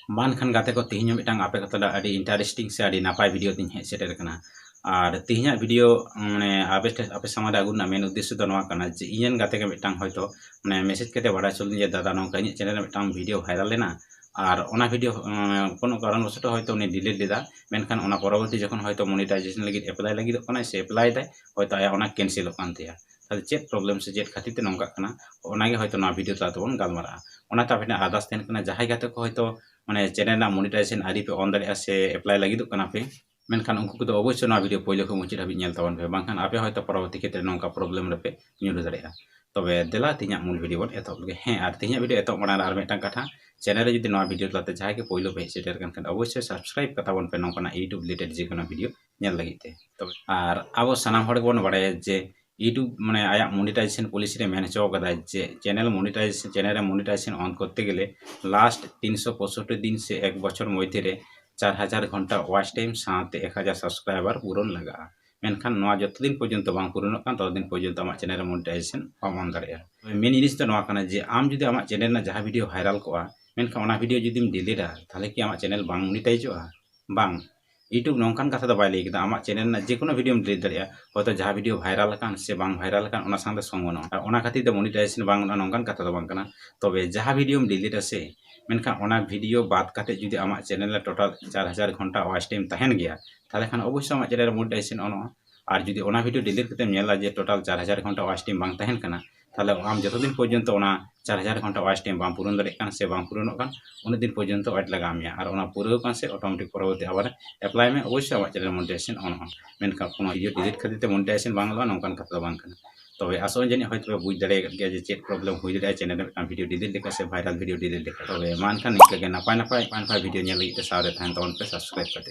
मानखान गाते को तीन मिटांग आपे कतला अडी इंटरेस्टिंग से अडी नापाय वीडियो दिन हे सेटर कना और तीन वीडियो माने आपे समादा अगुना मेन उद्देश्य दो नवा कना जे इयन गाते के मिटांग होयतो माने मैसेज केते बड़ा चल जे दादा नोंका इन चैनल मिटांग वीडियो वायरल लेना और ओना वीडियो कोनो कारणवश होयतो उनी डिलीट लेदा मेनखान ओना परवर्ती जखन होयतो मोनेटाइजेशन लगी अप्लाई लगी कना से अप्लाई दाय होयतो आया ओना कैंसिल कान तया ताले चेक प्रॉब्लम से चेक खातिर नोंका कना ओना गे होयतो ना वीडियो तातबन गालमारा ओना ताफिना आदास तेन कना जहाय गाते को होयतो माने चैनल ना मोनेटाइजेशन आदि पे ऑन दाड़े से अप्लाई लगी कना पे मेनखान उनको को अवश्य ना वीडियो पहले को मुचित हाबि नेल ताबन पे बांखान आपे होयतो परवर्ती क्षेत्र नोंका प्रॉब्लम रे पे न्यूड दाड़ेया तबे देला तिना मूल वीडियो बन एतब लगे हे आर तिना वीडियो एतब माना आर मेटा कथा चैनल जुदी नवा वीडियो तलाते जहाय के पहले पे सेटर कन अवश्य सब्सक्राइब कताबन पे नोंकना यूट्यूब रिलेटेड जे कोनो वीडियो नेल लगी ते तबे आर आबो सनाम हड़ बन बाड़े जे यूट्यूब माने आया मोनेटाइजेशन पॉलिसी रे मेन चो कदा जे चैनल मोनेटाइजेशन ऑन करते गेले लास्ट 365 दिन से एक बछर मध्य रे 4000 घंटा वॉच टाइम साथे 1000 सब्सक्राइबर पूरण लगा मेनखान नवा जत दिन पर्यंत बांग पूरण कान तत दिन पर्यंत आमा चैनल मोनेटाइजेशन पावन दाड़ेया मेन जिनिस तो नवा काना जे आम जुदी आमा चैनल ना जहां वीडियो वायरल कोआ मेनखान ओना वीडियो जुदीम डिलीटा ताले कि आमा चैनल बांग मोनेटाइजोआ बांग यूट्यूब नौकान कथा बाय लई केदा आमा चैनल ना जेकोनो वीडियो डिलीट दाड़िया होतो जहां वीडियो वायरल कान से बांग वायरल कान ओना सांते संगोनो ओना खातिर ते मोनेटाइजेशन बांग नौकान कथा दो बांग काना तबे जहां वीडियो डिलीट से मेनखान ओना वीडियो बाद काते जुदी आमा चैनल टोटल 4000 घंटा वॉच टाइम तहन गया ताले खान अवश्य आमा चैनल मोनेटाइजेशन ऑन और जुदी ओना वीडियो डिलीट करते नेला जे टोटल 4000 घंटा वॉच टाइम बांग तहन कना ताले आम जत दिन पर्यंत ओना 4000 घंटा वॉच टाइम बांग पूरण दाड़े कान से बांग पूरणो कान उन दिन पर्यंत वाइट लगा मिया और ओना पूरा कान से ऑटोमेटिक परवर्ती आबार अप्लाई में अवश्य आमा चैनल मोनेटाइजेशन ऑन मेनखान कोनो वीडियो डिलीट खातिर ते मोनेटाइजेशन बांग लगा नौकान कथा बांग कना तबे आसो जनी होयतो बुझ दाड़े गया जे चेक प्रॉब्लम हुई दाड़े चैनल में वीडियो डिलीट लेका से वायरल वीडियो डिलीट लेका तबे मानखान निका गे नापाय वीडियो नेल लगी ते सारे तहन तवन पे सब्सक्राइब करते